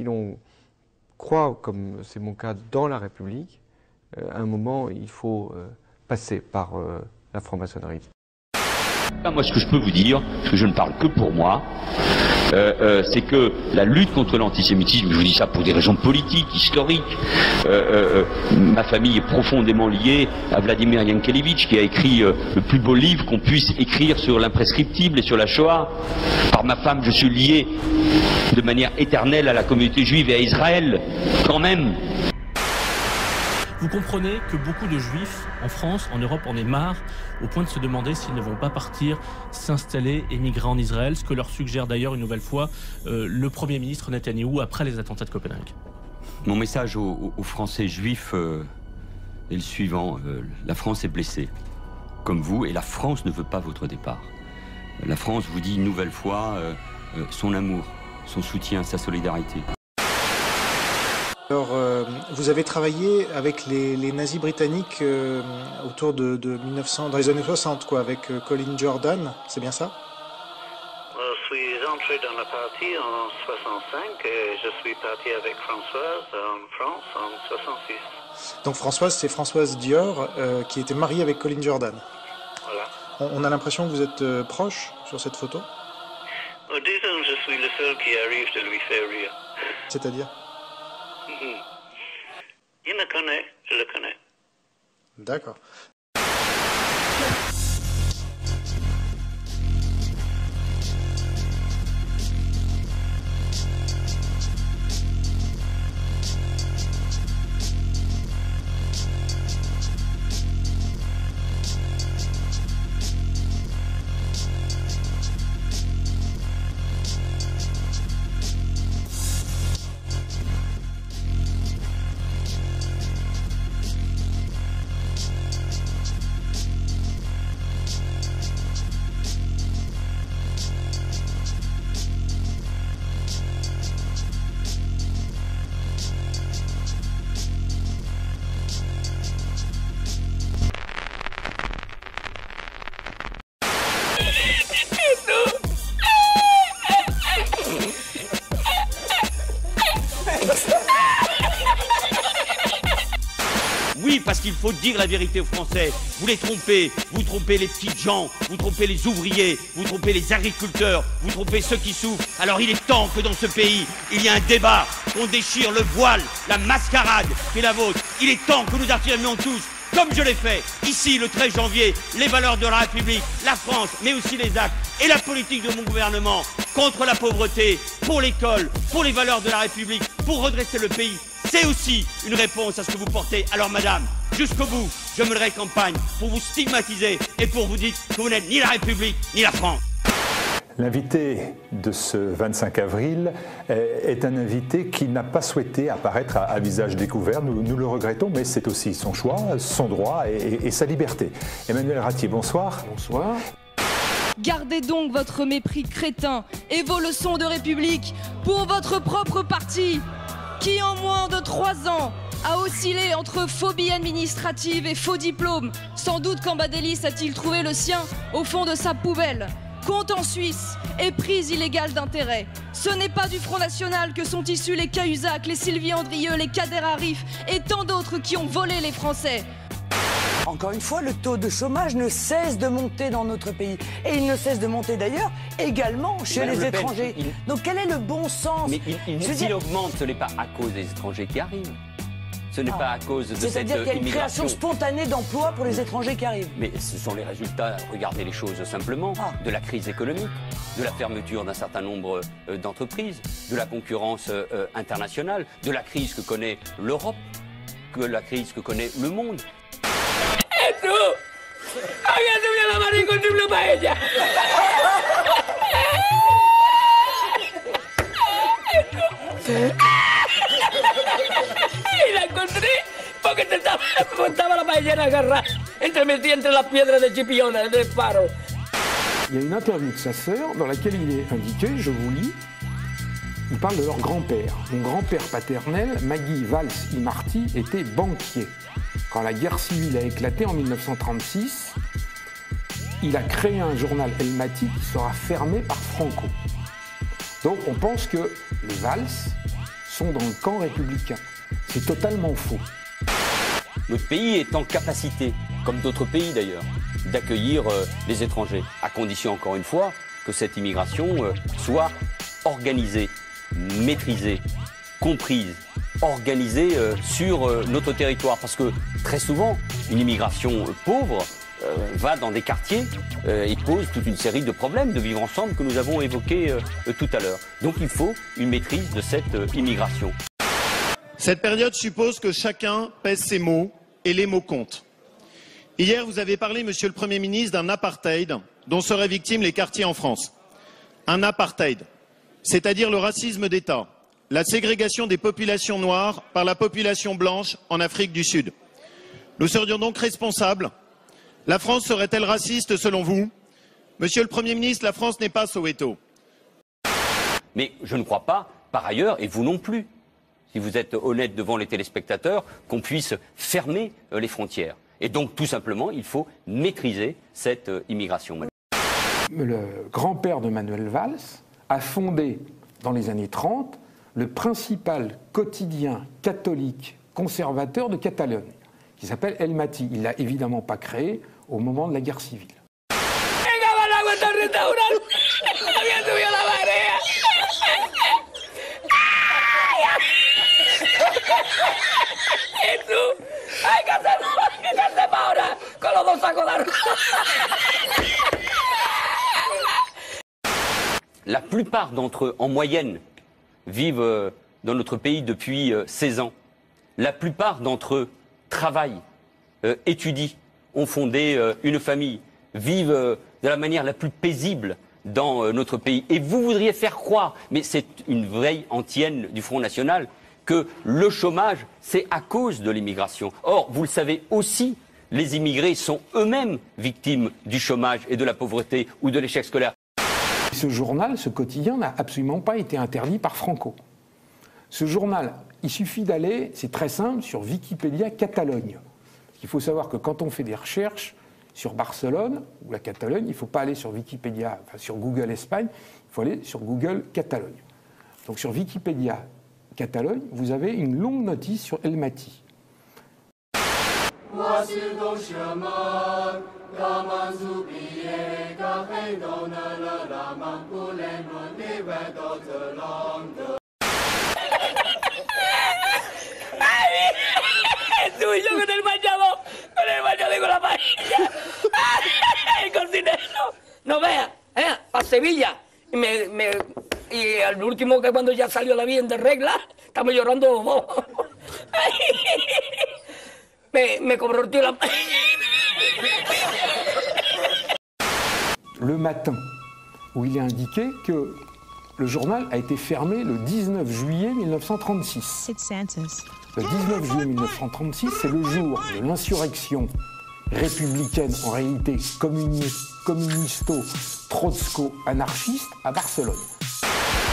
l'on croit, comme c'est mon cas, dans la République, à un moment, il faut passer par la franc-maçonnerie. Moi, ce que je peux vous dire, parce que je ne parle que pour moi, c'est que la lutte contre l'antisémitisme, je vous dis ça pour des raisons politiques, historiques, ma famille est profondément liée à Vladimir Yankelevitch, qui a écrit le plus beau livre qu'on puisse écrire sur l'imprescriptible et sur la Shoah. Par ma femme, je suis lié de manière éternelle à la communauté juive et à Israël, quand même. Vous comprenez que beaucoup de juifs en France, en Europe, en aient marre, au point de se demander s'ils ne vont pas partir, s'installer, émigrer en Israël, ce que leur suggère d'ailleurs une nouvelle fois le Premier ministre Netanyahou après les attentats de Copenhague. Mon message aux Français juifs est le suivant. La France est blessée, comme vous, et la France ne veut pas votre départ. La France vous dit une nouvelle fois son amour, son soutien, sa solidarité. Alors, vous avez travaillé avec les nazis britanniques autour de 1900, dans les années 60, quoi, avec Colin Jordan, c'est bien ça? Je suis entré dans la partie en 65 et je suis parti avec Françoise en France en 66. Donc Françoise, c'est Françoise Dior qui était mariée avec Colin Jordan. Voilà. On a l'impression que vous êtes proche sur cette photo? Disons, je suis le seul qui arrive de lui faire rire. C'est-à-dire? Il me connaît, je le connais. D'accord. Oui, parce qu'il faut dire la vérité aux Français. Vous les trompez, vous trompez les petites gens, vous trompez les ouvriers, vous trompez les agriculteurs, vous trompez ceux qui souffrent. Alors il est temps que dans ce pays, il y ait un débat, qu'on déchire le voile, la mascarade qui est la vôtre. Il est temps que nous affirmions tous, comme je l'ai fait, ici le 13 janvier, les valeurs de la République, la France, mais aussi les actes et la politique de mon gouvernement contre la pauvreté, pour l'école, pour les valeurs de la République, pour redresser le pays. C'est aussi une réponse à ce que vous portez. Alors madame, jusqu'au bout, je mènerai campagne pour vous stigmatiser et pour vous dire que vous n'êtes ni la République, ni la France. L'invité de ce 25 avril est un invité qui n'a pas souhaité apparaître à visage découvert. Nous le regrettons, mais c'est aussi son choix, son droit et sa liberté. Emmanuel Ratier, bonsoir. Bonsoir. Gardez donc votre mépris crétin et vos leçons de République pour votre propre parti, qui en moins de 3 ans a oscillé entre phobie administrative et faux diplôme. Sans doute qu'Ambadélis a-t-il trouvé le sien au fond de sa poubelle. Compte en Suisse et prise illégale d'intérêt. Ce n'est pas du Front National que sont issus les Cahuzac, les Sylvie Andrieux, les Kader Arif et tant d'autres qui ont volé les Français. Encore une fois, le taux de chômage ne cesse de monter dans notre pays. Et il ne cesse de monter d'ailleurs également chez les étrangers. Donc quel est le bon sens? Mais s'il augmente, ce n'est pas à cause des étrangers qui arrivent. Ce n'est pas à cause de cette C'est-à-dire qu'il y a une création spontanée d'emplois pour les étrangers qui arrivent. Mais ce sont les résultats, regardez les choses simplement, de la crise économique, de la fermeture d'un certain nombre d'entreprises, de la concurrence internationale, de la crise que connaît l'Europe, de la crise que connaît le monde. Y la encontré porque te estaba la paellera agarrada metida entre las piedras de Chipiona, del faro. Il y a une interview de sa sœur dans laquelle il est indiqué, je vous lis, il parle de leur grand-père. Mon grand-père paternel, Maggie Valls-Imarty, était banquier. Quand la guerre civile a éclaté en 1936, il a créé un journal El Mati qui sera fermé par Franco. Donc on pense que les Valls sont dans le camp républicain. C'est totalement faux. Notre pays est en capacité, comme d'autres pays d'ailleurs, d'accueillir les étrangers, à condition encore une fois que cette immigration soit organisée, maîtrisée, comprise, organisée sur notre territoire. Parce que très souvent, une immigration pauvre va dans des quartiers et pose toute une série de problèmes de vivre ensemble que nous avons évoqués tout à l'heure. Donc il faut une maîtrise de cette immigration. Cette période suppose que chacun pèse ses mots et les mots comptent. Hier, vous avez parlé, Monsieur le Premier ministre, d'un apartheid dont seraient victimes les quartiers en France. Un apartheid, c'est-à-dire le racisme d'État, la ségrégation des populations noires par la population blanche en Afrique du Sud. Nous serions donc responsables. La France serait-elle raciste selon vous? Monsieur le Premier ministre, la France n'est pas Soweto. Mais je ne crois pas, par ailleurs, et vous non plus, si vous êtes honnête devant les téléspectateurs, qu'on puisse fermer les frontières. Et donc, tout simplement, il faut maîtriser cette immigration. Le grand-père de Manuel Valls a fondé, dans les années 30, le principal quotidien catholique conservateur de Catalogne, qui s'appelle El Matí. Il ne l'a évidemment pas créé au moment de la guerre civile. La plupart d'entre eux, en moyenne, vivent dans notre pays depuis 16 ans. La plupart d'entre eux travaillent, étudient, ont fondé une famille, vivent de la manière la plus paisible dans notre pays. Et vous voudriez faire croire, mais c'est une veille antienne du Front National, que le chômage, c'est à cause de l'immigration. Or, vous le savez aussi, les immigrés sont eux-mêmes victimes du chômage et de la pauvreté ou de l'échec scolaire. Ce journal, ce quotidien, n'a absolument pas été interdit par Franco. Ce journal, il suffit d'aller, c'est très simple, sur Wikipédia Catalogne. Il faut savoir que quand on fait des recherches sur Barcelone ou la Catalogne, il ne faut pas aller sur Wikipédia, enfin sur Google Espagne, il faut aller sur Google Catalogne. Donc sur Wikipédia Catalogne, vous avez une longue notice sur El Matí. Tuyo con el bañador con la paella. El cocinero. No vea, a Sevilla. Y al último, que cuando ya salió la bien de regla, estamos llorando. Me cobró el tío la paella. Le Matin, où il est indiqué que le journal a été fermé le 19 juillet 1936. Le 19 juillet 1936, c'est le jour de l'insurrection républicaine, en réalité communisto-trotsko-anarchiste à Barcelone.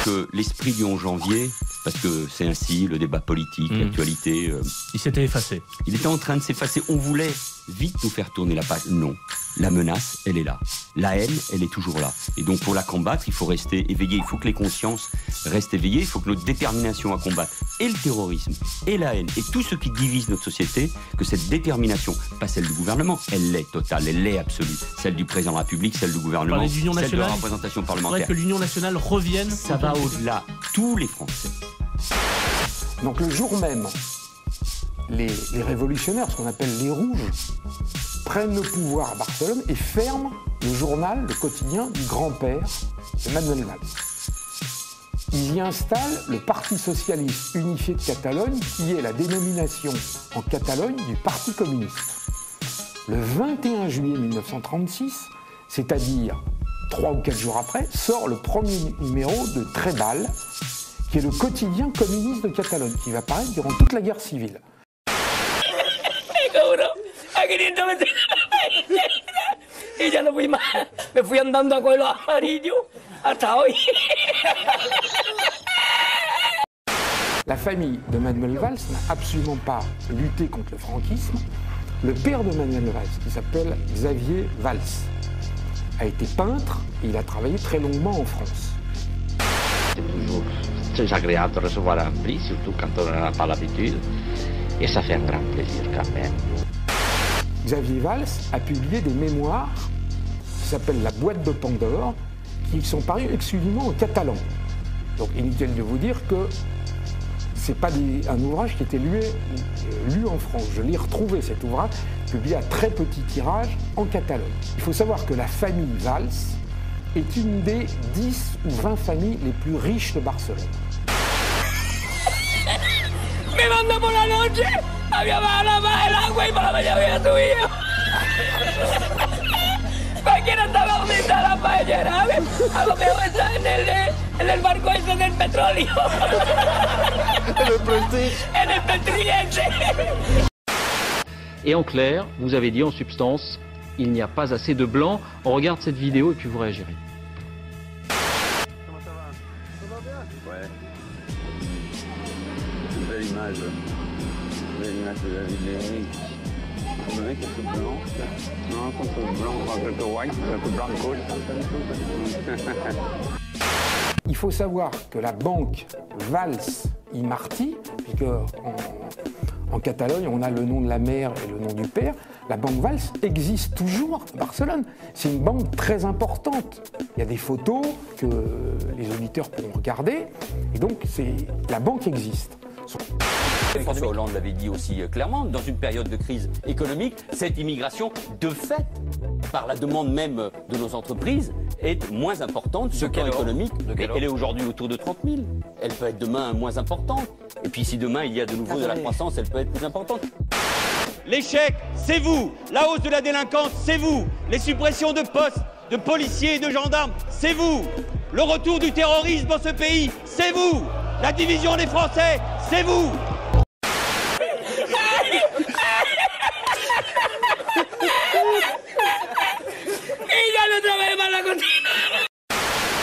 Que l'esprit du 11 janvier, parce que c'est ainsi, le débat politique, l'actualité... il s'était effacé. Il était en train de s'effacer. On voulait vite nous faire tourner la page. Non. La menace, elle est là. La haine, elle est toujours là. Et donc pour la combattre, il faut rester éveillé. Il faut que les consciences restent éveillées. Il faut que notre détermination à combattre et le terrorisme et la haine et tout ce qui divise notre société, que cette détermination, pas celle du gouvernement, elle l'est totale, elle l'est absolue. Celle du président de la République, celle du gouvernement, celle de la représentation parlementaire. Il faudrait que l'Union nationale revienne. Ça va au-delà. Tous les Français. Donc le jour même, les révolutionnaires, ce qu'on appelle les Rouges, prennent le pouvoir à Barcelone et ferment le journal, le quotidien du grand-père de Manuel Valls. Ils y installent le Parti socialiste unifié de Catalogne, qui est la dénomination en Catalogne du Parti communiste. Le 21 juillet 1936, c'est-à-dire 3 ou 4 jours après, sort le premier numéro de Treball, qui est le quotidien communiste de Catalogne, qui va paraître durant toute la guerre civile. Y ya no fui más, me fui andando con los amarillos hasta hoy. La famille de Manuel Valls n'a absolument pas lutté contre le franquisme. Le père de Manuel Valls, qui s'appelle Xavier Valls, a été peintre et il a travaillé très longuement en France. C'est toujours très agréable de recevoir un prix, surtout quand on n'en a pas l'habitude. Et ça fait un grand plaisir quand même. Xavier Valls a publié des mémoires qui s'appellent La boîte de Pandore, qui sont parus exclusivement en catalan. Donc inutile de vous dire que c'est pas un ouvrage qui était lu en France. Je l'ai retrouvé, cet ouvrage, publié à très petit tirage en Catalogne. Il faut savoir que la famille Valls est une des 10 ou 20 familles les plus riches de Barcelone. Me manda por la noche, había bajado la baja el agua y por la mañana había subido. Cualquiera estaba ahorita a la paellera, a lo mejor está en el barco ese del petróleo. En el Petriense. Et en clair, vous avez dit en substance, il n'y a pas assez de blanc. On regarde cette vidéo et puis vous réagirez. Comment ça va? Ça va bien? Ouais. Une belle image. Une belle image de la ville d'Éric. Le mec est tout blanc. Non, un peu blanc, un peu white, un peu blanco. Il faut savoir que la banque Valls i Martí, puisque en Catalogne, on a le nom de la mère et le nom du père. La banque Valls existe toujours à Barcelone. C'est une banque très importante. Il y a des photos que les auditeurs pourront regarder. Et donc, la banque existe. François Hollande l'avait dit aussi clairement, dans une période de crise économique, cette immigration, de fait, par la demande même de nos entreprises, est moins importante sur le plan économique. Elle est aujourd'hui autour de 30 000. Elle peut être demain moins importante. Et puis si demain il y a de nouveau de la croissance, elle peut être plus importante. L'échec, c'est vous. La hausse de la délinquance, c'est vous. Les suppressions de postes, de policiers et de gendarmes, c'est vous. Le retour du terrorisme dans ce pays, c'est vous. La division des Français, c'est vous.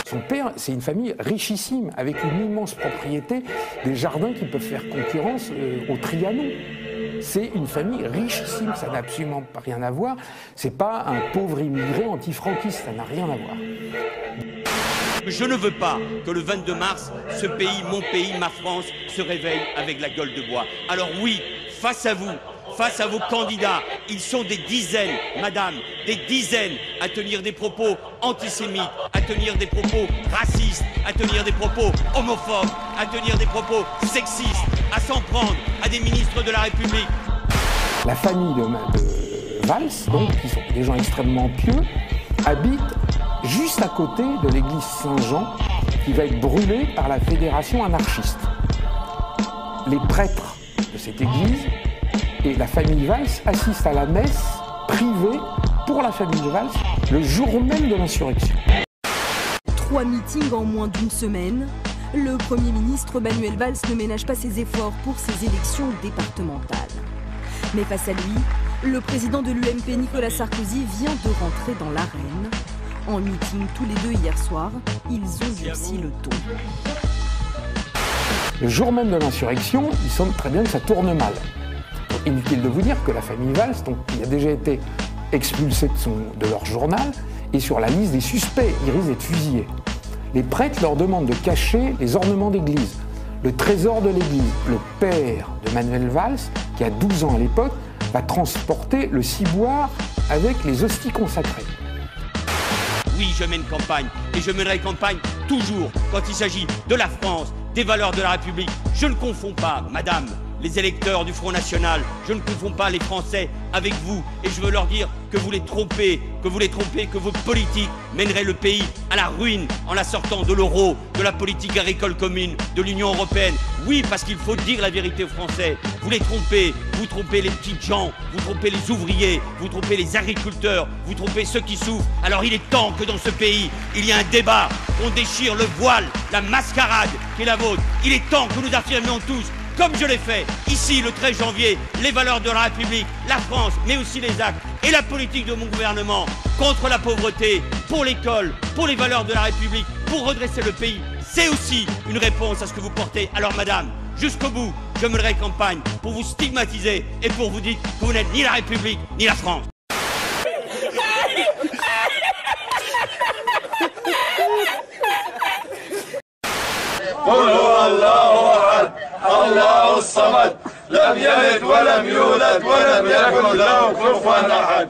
Son père, c'est une famille richissime, avec une immense propriété, des jardins qui peuvent faire concurrence au Trianon. C'est une famille richissime, ça n'a absolument rien à voir. C'est pas un pauvre immigré antifranquiste, ça n'a rien à voir. Je ne veux pas que le 22 mars, ce pays, mon pays, ma France, se réveille avec la gueule de bois. Alors oui, face à vous, face à vos candidats, ils sont des dizaines, madame, des dizaines à tenir des propos antisémites, à tenir des propos racistes, à tenir des propos homophobes, à tenir des propos sexistes, à s'en prendre à des ministres de la République. La famille de Valls, donc, qui sont des gens extrêmement pieux, habite juste à côté de l'église Saint-Jean, qui va être brûlée par la fédération anarchiste. Les prêtres de cette église et la famille Valls assistent à la messe privée pour la famille Valls le jour même de l'insurrection. 3 meetings en moins d'une semaine. Le Premier ministre Manuel Valls ne ménage pas ses efforts pour ses élections départementales. Mais face à lui, le président de l'UMP Nicolas Sarkozy vient de rentrer dans l'arène. En meeting tous les deux hier soir, ils ont durci le ton. Le jour même de l'insurrection, il semble très bien que ça tourne mal. Inutile de vous dire que la famille Valls, donc, qui a déjà été expulsée de leur journal, est sur la liste des suspects, ils risquent d'être fusillés. Les prêtres leur demandent de cacher les ornements d'église, le trésor de l'église. Le père de Manuel Valls, qui a 12 ans à l'époque, va transporter le ciboire avec les hosties consacrées. Oui, je mène campagne, et je mènerai campagne toujours quand il s'agit de la France, des valeurs de la République. Je ne confonds pas, madame, les électeurs du Front National, je ne confonds pas les Français avec vous. Et je veux leur dire que vous les trompez, que vos politiques mèneraient le pays à la ruine en la sortant de l'euro, de la politique agricole commune, de l'Union européenne. Oui, parce qu'il faut dire la vérité aux Français. Vous les trompez, vous trompez les petites gens, vous trompez les ouvriers, vous trompez les agriculteurs, vous trompez ceux qui souffrent. Alors il est temps que dans ce pays, il y ait un débat. On déchire le voile, la mascarade qui est la vôtre. Il est temps que nous affirmions tous, comme je l'ai fait ici le 13 janvier, les valeurs de la République, la France, mais aussi les actes et la politique de mon gouvernement contre la pauvreté, pour l'école, pour les valeurs de la République, pour redresser le pays. C'est aussi une réponse à ce que vous portez. Alors madame, jusqu'au bout, je mènerai campagne pour vous stigmatiser et pour vous dire que vous n'êtes ni la République ni la France. Oh, الصمد لم يلد ولم يولد ولم يكن له كفوا أحد